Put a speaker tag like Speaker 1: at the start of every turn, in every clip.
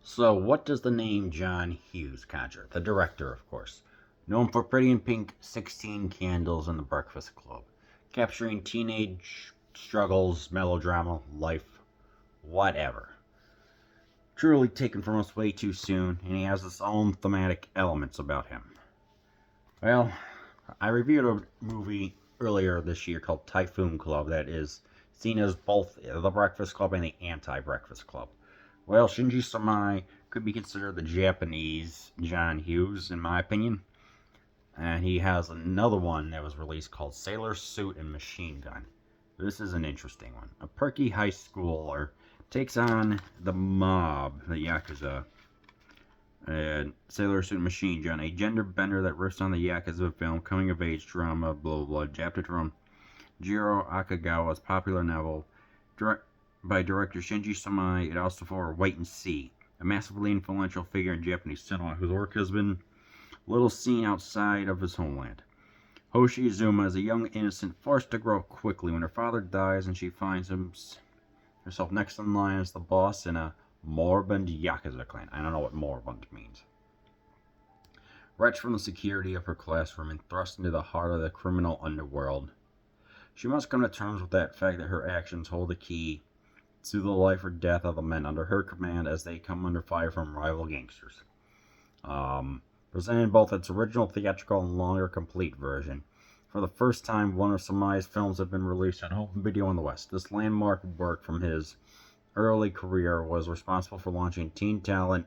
Speaker 1: So, what does the name John Hughes conjure? The director, of course. Known for Pretty in Pink, 16 Candles, and The Breakfast Club. Capturing teenage struggles, melodrama, life, whatever. Truly taken from us way too soon, and he has his own thematic elements about him. Well, I reviewed a movie earlier this year called Typhoon Club that is seen as both The Breakfast Club and the Anti Breakfast Club. Well, Shinji Samai could be considered the Japanese John Hughes, in my opinion. And he has another one that was released called Sailor Suit and Machine Gun. This is an interesting one. A perky high schooler takes on the mob, the Yakuza, and Sailor Suit and Machine Gun, a gender bender that riffs on the Yakuza film, coming of age drama, blah blah blah, adapted from Jiro Akagawa's popular novel, by director Shinji Samai. It also for Wait and See, a massively influential figure in Japanese cinema whose work has been little seen outside of his homeland. Hoshi Izuma is a young innocent forced to grow up quickly when her father dies, and she finds herself next in line as the boss in a moribund Yakuza clan. I don't know what moribund means. Wretched from the security of her classroom and thrust into the heart of the criminal underworld, she must come to terms with that fact that her actions hold the key to the life or death of the men under her command as they come under fire from rival gangsters. Presented in both its original theatrical and longer complete version. For the first time, one of Samai's films had been released on home video in the West. This landmark work from his early career was responsible for launching teen talent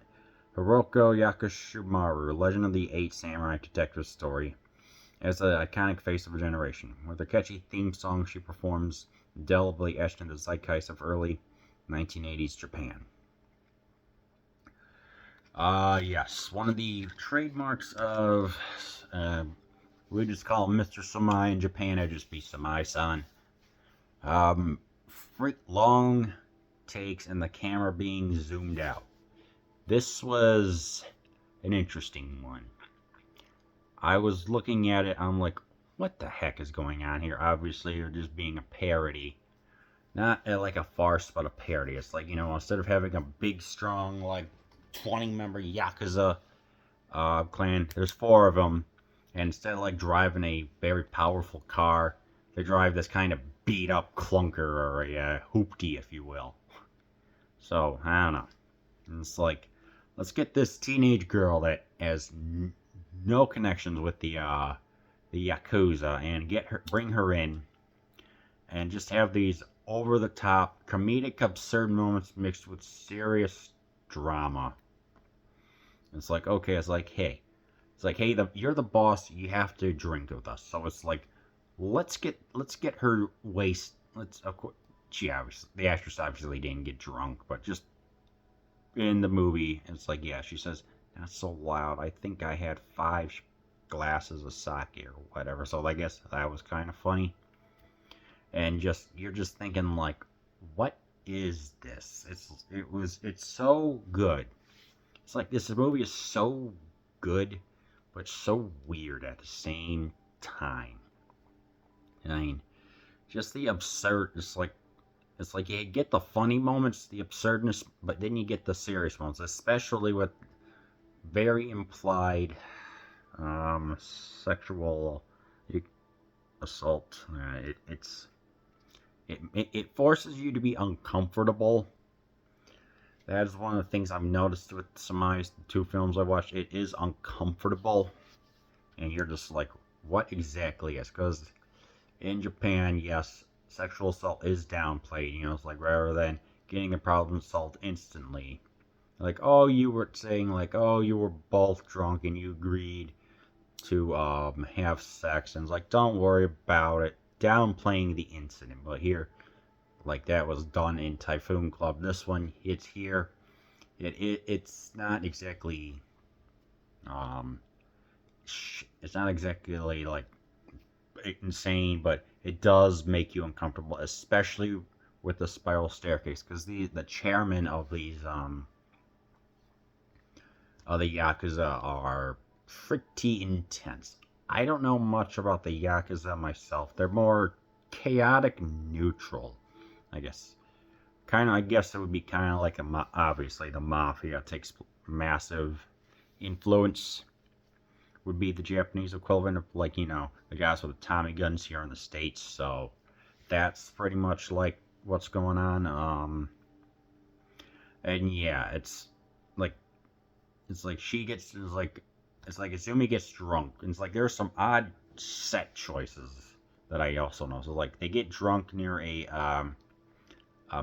Speaker 1: Hiroko Yakushimaru, Legend of the Eight Samurai detective story, as the iconic face of a generation. With a catchy theme song she performs indelibly etched into the zeitgeist of early 1980s Japan. Yes, one of the trademarks of, we just call him Mr. Samai in Japan, I'd just be Samai-san. Long takes and the camera being zoomed out. This was an interesting one. I was looking at it, I'm like, what the heck is going on here? Obviously, you're just being a parody. Not like a farce, but a parody. It's like, instead of having a big, strong, 20-member Yakuza clan, there's four of them. And instead of driving a very powerful car, they drive this kind of beat-up clunker or a hoopty, if you will. So, I don't know. And it's like, let's get this teenage girl that has no connections with the Yakuza and bring her in and just have these over-the-top, comedic, absurd moments mixed with serious drama. It's like, okay, hey, you're the boss, you have to drink with us. So it's like, let's get her waist. The actress obviously didn't get drunk, but just in the movie, it's like, yeah, she says, that's so loud. I think I had 5 glasses of sake or whatever. So I guess that was kind of funny. And you're just thinking like, what is this? It's so good. It's like this movie is so good, but so weird at the same time. I mean, just the absurd. It's like you get the funny moments, the absurdness, but then you get the serious moments, especially with very implied sexual assault. It forces you to be uncomfortable. That is one of the things I've noticed with Samai's 2 films I watched. It is uncomfortable, and you're just like, what exactly is? Because in Japan, yes, sexual assault is downplayed. It's like rather than getting a problem solved instantly. Like, oh, you were saying like, oh, you were both drunk and you agreed to have sex, and it's like, don't worry about it, downplaying the incident. But here, like, that was done in Typhoon Club. This one, it's here. It's not exactly it's not exactly like insane, but it does make you uncomfortable, especially with the spiral staircase, because the chairman of these of the Yakuza are pretty intense. I don't know much about the Yakuza myself. They're more chaotic neutral, I guess. kind of, I guess it would be kind of like obviously the mafia takes massive influence, would be the Japanese equivalent of, like, the guys with the Tommy guns here in the States. So that's pretty much like what's going on. And yeah, like it's like it's like Izumi gets drunk. And it's like there's some odd set choices that I also know. So like they get drunk near a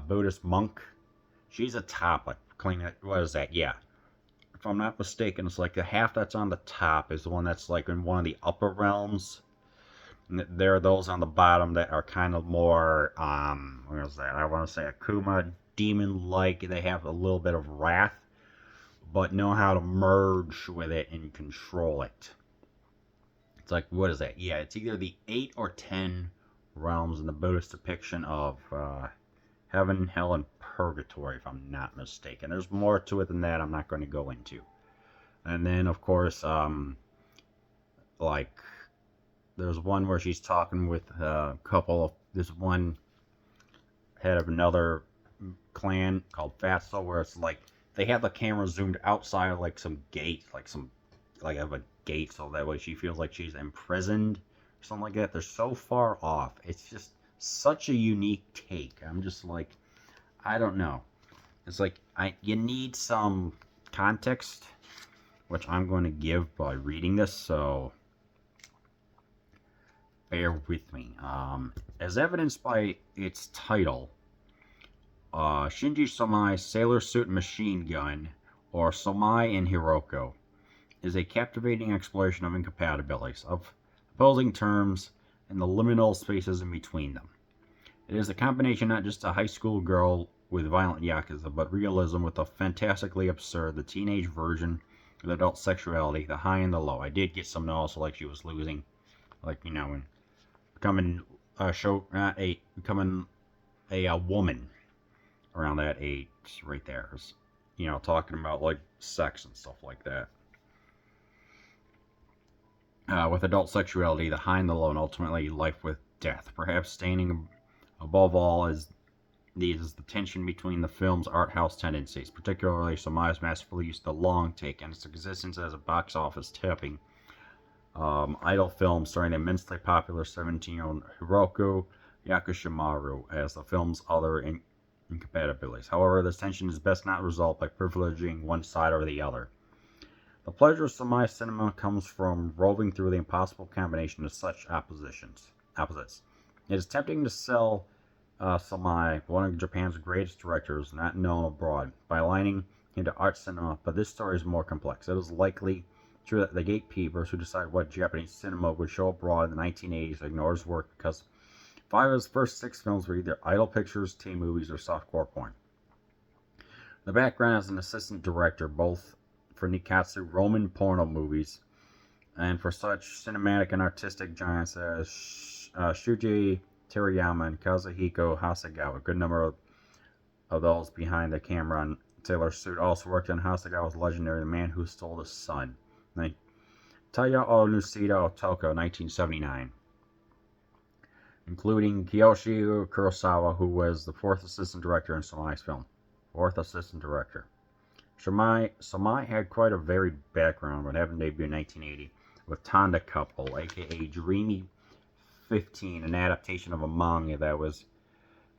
Speaker 1: Buddhist monk. She's a top, like clean. What is that? Yeah, if I'm not mistaken, it's like the half that's on the top is the one that's like in one of the upper realms. And there are those on the bottom that are kind of more, what is that? I want to say Akuma demon-like. They have a little bit of wrath, but know how to merge with it and control it. It's like, what is that? Yeah, it's either the 8 or 10 realms in the Buddhist depiction of heaven, hell, and purgatory, if I'm not mistaken. There's more to it than that I'm not going to go into. And then, of course, like, there's one where she's talking with a couple of, this one head of another clan called Fatso, where it's like, they have the camera zoomed outside of, like, some gate, like of a gate, so that way she feels like she's imprisoned, or something like that. They're so far off. It's just such a unique take. I'm just like, I don't know. It's like, you need some context, which I'm going to give by reading this, so bear with me. As evidenced by its title, Shinji Somai's Sailor Suit Machine Gun, or Somai in Hiroko, is a captivating exploration of incompatibilities, of opposing terms, and the liminal spaces in between them. It is a combination not just a high school girl with violent yakuza, but realism with a fantastically absurd, the teenage version of adult sexuality, the high and the low. I did get some also like she was losing, like, and becoming becoming a woman around that age right there. Talking about like sex and stuff like that. With adult sexuality, the high and the low, and ultimately life with death. Perhaps standing above all is the tension between the film's art house tendencies, particularly Somai's masterfully used the long take and its existence as a box office tapping idol film starring the immensely popular 17-year-old Hiroko Yakushimaru as the film's other incompatibilities. However, this tension is best not resolved by privileging one side or the other. The pleasure of Somai cinema comes from roving through the impossible combination of such opposites. It is tempting to sell Somai, one of Japan's greatest directors, not known abroad, by aligning him to art cinema, but this story is more complex. It is likely true that the gatekeepers who decide what Japanese cinema would show abroad in the 1980s ignored his work because 5 of his first 6 films were either idol pictures, teen movies, or softcore porn. The background as an assistant director, both for Nikatsu Roman porno movies and for such cinematic and artistic giants as Shuji Terayama and Kazuhiko Hasegawa. A good number of those behind the camera on Sailor Suit also worked on Hasegawa's legendary The Man Who Stole the Sun, Taya o Nusida Otoko, 1979, including Kiyoshi Kurosawa, who was the 4th assistant director in Somai's film. 4th assistant director. Somai had quite a varied background when having debuted in 1980 with Tonda Couple, aka Dreamy 15, an adaptation of a manga that was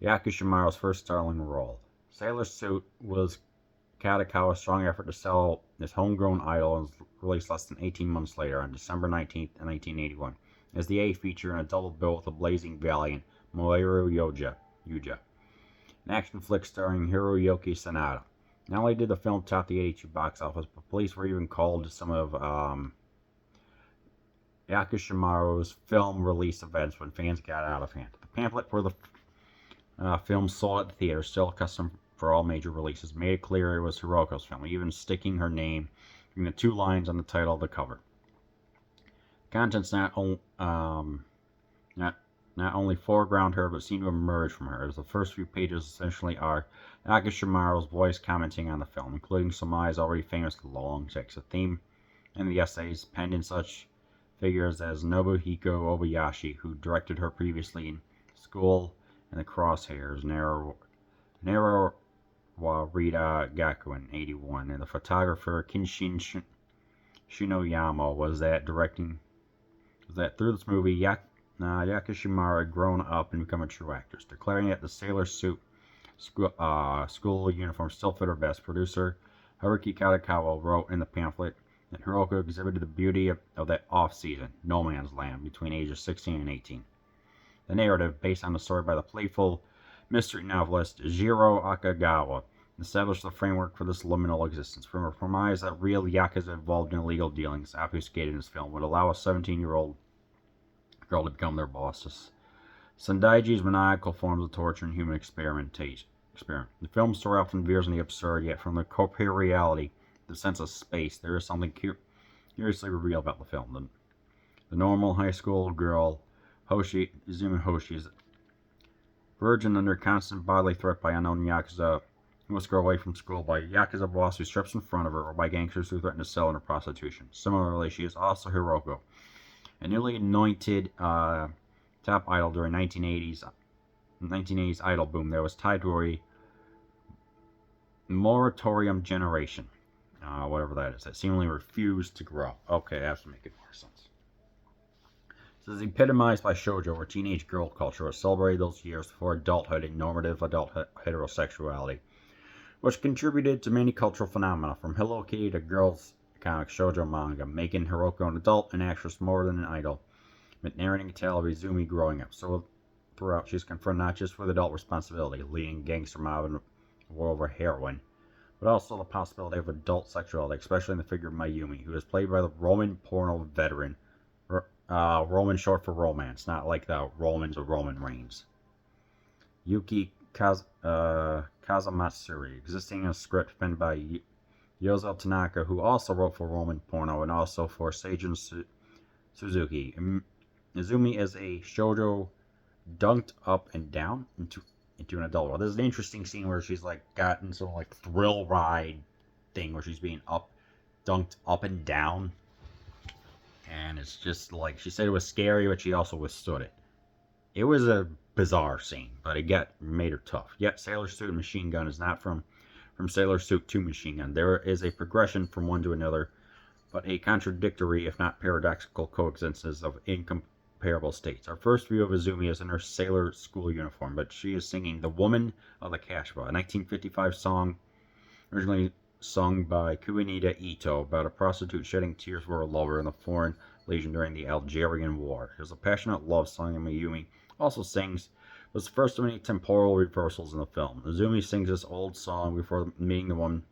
Speaker 1: Yakushimaru's first starring role. Sailor Suit was Kadakawa's strong effort to sell his homegrown idol and was released less than 18 months later on December 19th, 1981, as the A feature in a double bill with the blazing valiant Moeru Yuja, an action flick starring Hiroyuki Sanada. Not only did the film top the 82 box office, but police were even called to some of Yakushimaru's film release events when fans got out of hand. The pamphlet for the film sold at the theater, still custom for all major releases, made it clear it was Hiroko's film, even sticking her name in the 2 lines on the title of the cover. Contents not only foreground her, but seem to emerge from her, as the first few pages essentially are Yakushimaru's voice commenting on the film, including Somai's already famous long takes. A theme in the essays penned in such figures as Nobuhiko Obayashi, who directed her previously in School and the Crosshairs, Nero Rita Gakuen, 81, and the photographer Kinshin Shinoyama was that through this movie, Yakishimara had grown up and become a true actress, declaring that the sailor suit school uniform still fit her best. Producer Haruki Kadakawa wrote in the pamphlet that Hiroko exhibited the beauty of that off-season, no man's land, between ages 16 and 18. The narrative, based on the story by the playful mystery novelist Jiro Akagawa, established the framework for this liminal existence. From a premise that real yakuza involved in illegal dealings, obfuscated in this film, would allow a 17-year-old girl to become their bosses. Sendaiji's maniacal forms of torture and human experiment. The film's story often veers in the absurd, yet from the corporeality, the sense of space, there is something curiously real about the film. The normal high school girl, Izumi Hoshi, is a virgin under constant bodily threat by unknown yakuza who must go away from school, by a yakuza boss who strips in front of her, or by gangsters who threaten to sell her prostitution. Similarly, she is also Hiroko, a newly anointed top idol during 1980s idol boom that was tied to a moratorium generation, whatever that is, that seemingly refused to grow. Okay, that has to make it more sense. This is epitomized by shoujo, where teenage girl culture was celebrated those years before adulthood and normative adult heterosexuality, which contributed to many cultural phenomena, from Hello Kitty to girls' comic shoujo manga, making Hiroko an adult and actress more than an idol, but narrating a tale of Izumi growing up. So throughout, she's confronted not just with adult responsibility, leading a gangster mob and a war over heroin, but also the possibility of adult sexuality, especially in the figure of Mayumi, who is played by the Roman porno veteran, Roman short for romance, not like the Romans of Roman Reigns, Yuki Kazamatsuri, existing in a script penned by Yozo Tanaka, who also wrote for Roman porno and also for Seijun Suzuki. Izumi is a shoujo dunked up and down into an adult world. There's an interesting scene where she's like gotten some like thrill ride thing where she's being dunked up and down, and it's just like, she said it was scary, but she also withstood it. It was a bizarre scene, but it made her tough. Yet Sailor Suit and Machine Gun is not from Sailor Suit to Machine Gun. There is a progression from one to another, but a contradictory, if not paradoxical, coexistence of incomparable states. Our first view of Izumi is in her sailor school uniform, but she is singing "The Woman of the Kashba," a 1955 song originally sung by Kuinida Ito about a prostitute shedding tears for her lover in the Foreign Legion during the Algerian War. It was a passionate love song, and Mayumi also sings, was the first of many temporal reversals in the film. Izumi sings this old song before meeting the woman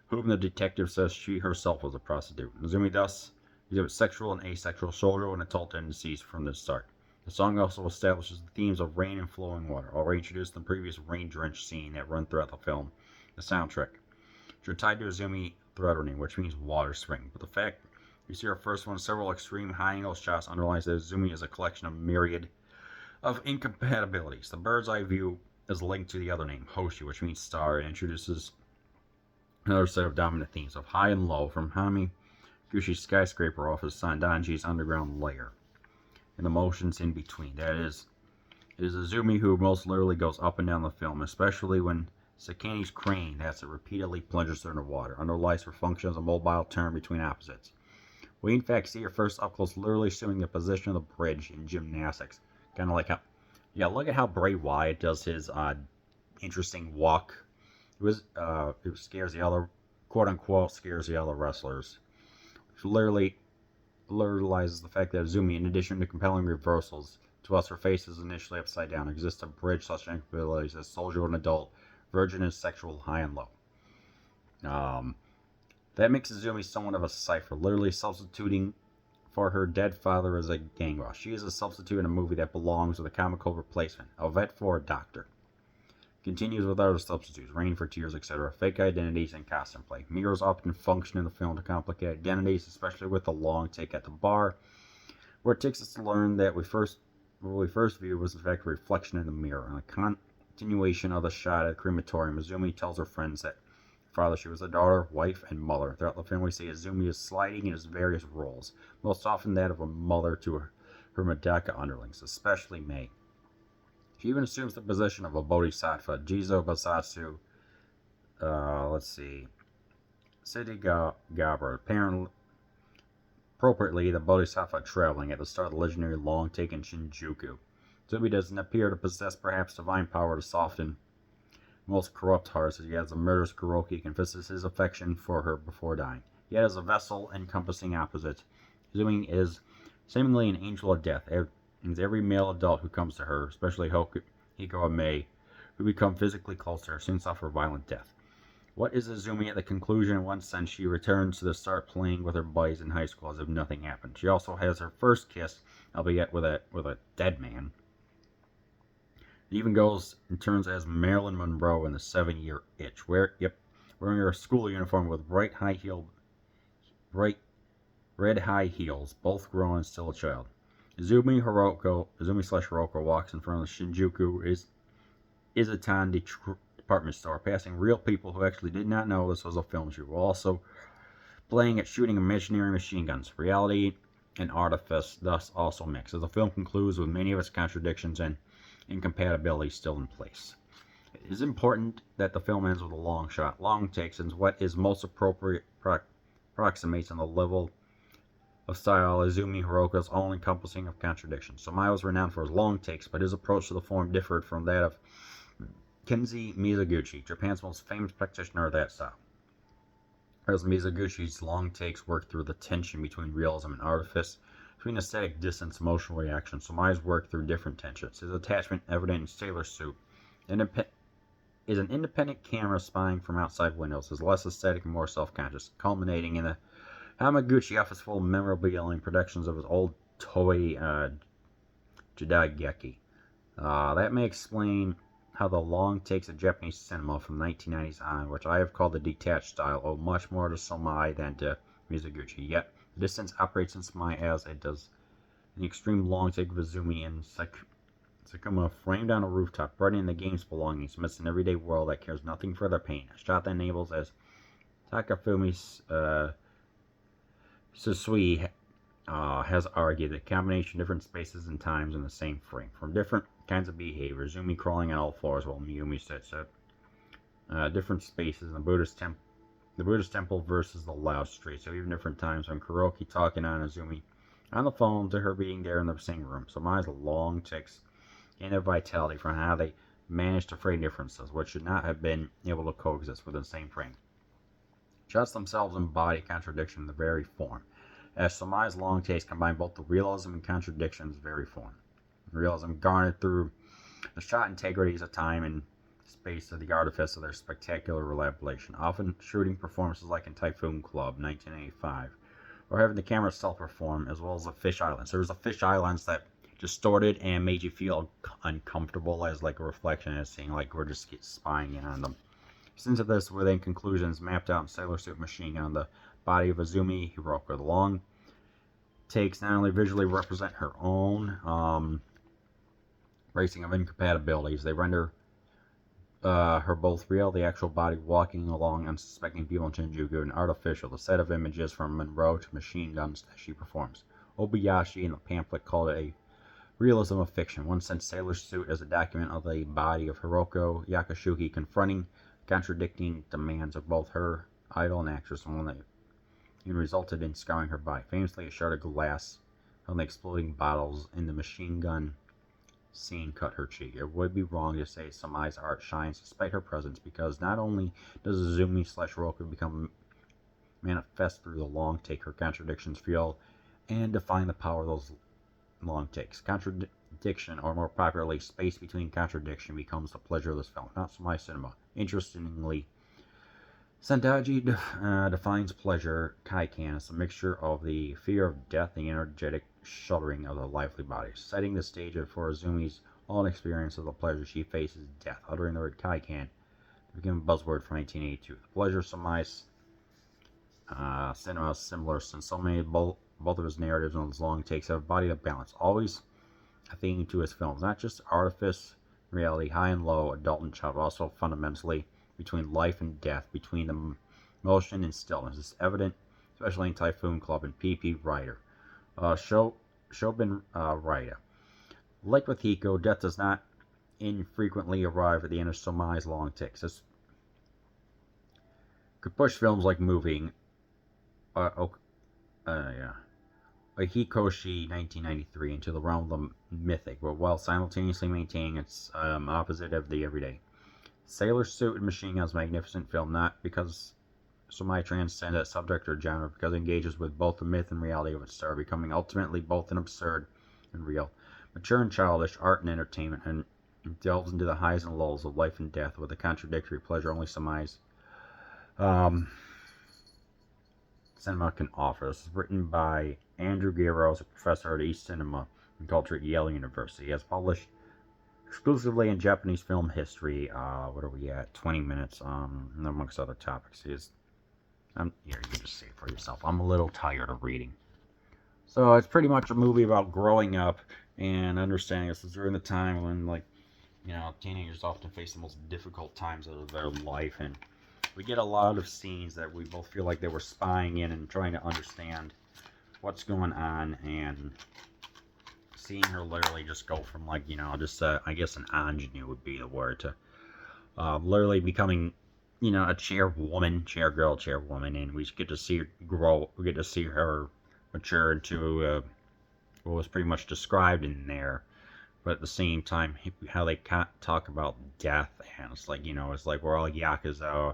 Speaker 1: whom the detective says she herself was a prostitute. Izumi thus exhibits sexual and asexual shoujo and adult tendencies from the start. The song also establishes the themes of rain and flowing water, already introduced in the previous rain-drenched scene that run throughout the film. The soundtrack, which are tied to Izumi throughout her name, which means water spring. But the fact you see our first one, several extreme high-angle shots, underlines that Izumi is a collection of myriad of incompatibilities. The bird's eye view is linked to the other name, Hoshi, which means star, and introduces another set of dominant themes of high and low, from Hamigushi's skyscraper off of Sandanji's underground lair, and the motions in between. That is, it is Izumi who most literally goes up and down the film, especially when Sakani's crane, that's it, repeatedly plunges underwater, underlies her function as a mobile turn between opposites. We in fact see her first up close literally assuming the position of the bridge in gymnastics. Kind of like how, look at how Bray Wyatt does his interesting walk. It scares the other, quote unquote, scares the other wrestlers. Which literally literalizes the fact that Izumi, in addition to compelling reversals, to us her face is initially upside down, exists to bridge such abilities as soldier and adult, virgin and sexual, high and low. That makes Izumi somewhat of a cipher, literally substituting for her dead father as a gang boss. She is a substitute in a movie that belongs with a comical replacement, a vet for a doctor. Continues with other substitutes, Rain for Tears, etc., fake identities, and costume play. Mirrors often function in the film to complicate identities, especially with the long take at the bar, where it takes us to learn that what we first viewed was in fact a reflection in the mirror. And a continuation of the shot at the crematorium, Izumi tells her friends that father, she was a daughter, wife, and mother. Throughout the film, we see Izumi is sliding in his various roles, most often that of a mother to her Medaka underlings, especially May. She even assumes the position of a bodhisattva. Jizo Basatsu, Siddhi Gabra, appropriately the bodhisattva traveling at the start of the legendary long-taken Shinjuku. Zubi doesn't appear to possess perhaps divine power to soften most corrupt hearts, as he has the murderous Kuroki confesses his affection for her before dying. Yet as a vessel encompassing opposites, Zumi is seemingly an angel of death, and every male adult who comes to her, especially Hiko and Mei, who become physically close to her, soon suffer violent death. What is Azumi at the conclusion? In one sense, she returns to the start playing with her buddies in high school as if nothing happened. She also has her first kiss, albeit with a dead man. It even goes and turns as Marilyn Monroe in The 7-Year Itch, wearing her school uniform with bright red high heels, both grown and still a child. Azumi/Hiroko walks in front of the Shinjuku Isetan department store, passing real people who actually did not know this was a film shoot, while also playing at shooting imaginary machine guns. Reality and artifice thus also mix, as the film concludes with many of its contradictions and incompatibilities still in place. It is important that the film ends with a long shot. Long takes and what is most appropriate approximates on the level of style Azumi Hiroko's own encompassing of contradictions. Samae was renowned for his long takes, but his approach to the form differed from that of Kenji Mizoguchi, Japan's most famous practitioner of that style. Whereas Mizoguchi's long takes work through the tension between realism and artifice, between aesthetic distance and emotional reaction. Samae's work through different tensions. His attachment, evident in Sailor Suit, is an independent camera spying from outside windows, is less aesthetic and more self-conscious, culminating in the Hamaguchi office full of memorabilia and productions of his old Toei Jidaigeki. That may explain how the long takes of Japanese cinema from the 1990s on, which I have called the detached style, owe much more to Samae than to Mizoguchi. Yet, the distance operates in Samae as it does in the extreme long take of Azumi and Sakuma, framed on a rooftop, brightening the game's belongings amidst an everyday world that cares nothing for their pain. A shot that enables, as Takafumi Susui has argued, the combination of different spaces and times in the same frame, from different kinds of behavior. Zumi crawling on all floors while Miyumi sits at different spaces in the Buddhist temple versus the loud street. So even different times when Kuroki talking on Azumi on the phone to her being there in the same room. So Samae's long takes gain their vitality from how they managed to frame differences, which should not have been able to coexist within the same frame. Shots themselves embody contradiction in the very form, as Samae's long takes combine both the realism and contradiction's very form. Realism garnered through the shot integrities of time and space of the artifice of their spectacular elaboration, often shooting performances like in Typhoon Club, 1985, or having the camera itself perform, as well as the fish islands. There was the fish islands that distorted and made you feel uncomfortable as like a reflection, as seeing like we're just spying in on them. Since of this were then conclusions mapped out in Sailor Suit Machine on the body of Azumi Hiroko. The long takes not only visually represent her own racing of incompatibilities, they render her both real, the actual body walking along unsuspecting people in Shinjuku, and artificial, the set of images from Monroe to machine guns that she performs. Obayashi in the pamphlet called it a realism of fiction. One sent Sailor Suit as a document of the body of Hiroko Yakashuki confronting contradicting demands of both her idol and actress, and one that even resulted in scouring her body. Famously, a shard of glass from the exploding bottles in the machine gun scene cut her cheek. It would be wrong to say Samae's art shines despite her presence, because not only does Azumi/Hiroko become manifest through the long take, her contradictions feel and define the power of those long takes. Contradiction, or more popularly, space between contradiction, becomes the pleasure of this film, not Samae cinema. Interestingly, Sendaji defines pleasure, Kaikan, as a mixture of the fear of death and the energetic shuddering of the lively bodies, setting the stage for Azumi's own experience of the pleasure she faces death. Uttering the word Kaikan became a buzzword from 1982. The pleasure of Samae's cinema is similar, since so many both of his narratives and his long takes have a body of balance, always a theme to his films, not just artifice, reality, high and low, adult and child, but also fundamentally between life and death, between the motion and stillness. It's evident, especially in Typhoon Club and P.P. Ryder. Shobin Ryder. Like with Hiko, death does not infrequently arrive at the end of Somai's long takes. This could push films like Moving, yeah, Hikoshi 1993 into the realm of the mythic, but while simultaneously maintaining its opposite of the everyday. Sailor Suit and Machine Gun's magnificent film, not because Somai transcends that subject or genre, because it engages with both the myth and reality of its star, becoming ultimately both an absurd and real, mature and childish art and entertainment, and delves into the highs and lows of life and death with a contradictory pleasure only Somai's cinema can offer. This is written by Andrew Giro, a professor at East Cinema and Culture at Yale University. He has published exclusively in Japanese film history. What are we at? 20 minutes, and amongst other topics. Here, you can just see it for yourself. I'm a little tired of reading. So it's pretty much a movie about growing up and understanding this is during the time when, like, teenagers often face the most difficult times of their life, and we get a lot of scenes that we both feel like they were spying in and trying to understand what's going on, and seeing her literally just go from, like, I guess an ingenue would be the word, to literally becoming, a chairwoman, and we get to see her grow, we get to see her mature into what was pretty much described in there, but at the same time, how they can't talk about death, and it's like, it's like we're all Yakuza.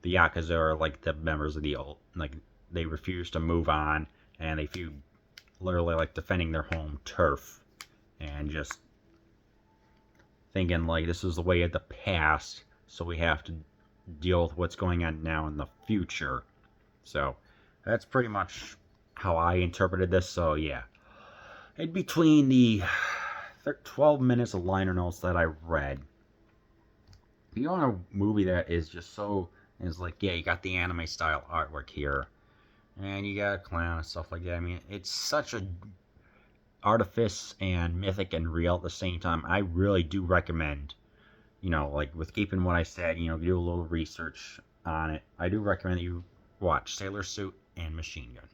Speaker 1: The Yakuza are like the members of the old, like, they refuse to move on, and they feel literally like defending their home turf, and just thinking like this is the way of the past, so we have to deal with what's going on now in the future. So that's pretty much how I interpreted this. So yeah, in between the 12 minutes of liner notes that I read, if you want a movie that is just so, is like, yeah, you got the anime style artwork here, and you got a clown and stuff like that. I mean, it's such a artifice and mythic and real at the same time. I really do recommend, like with keeping what I said, do a little research on it. I do recommend that you watch Sailor Suit and Machine Gun.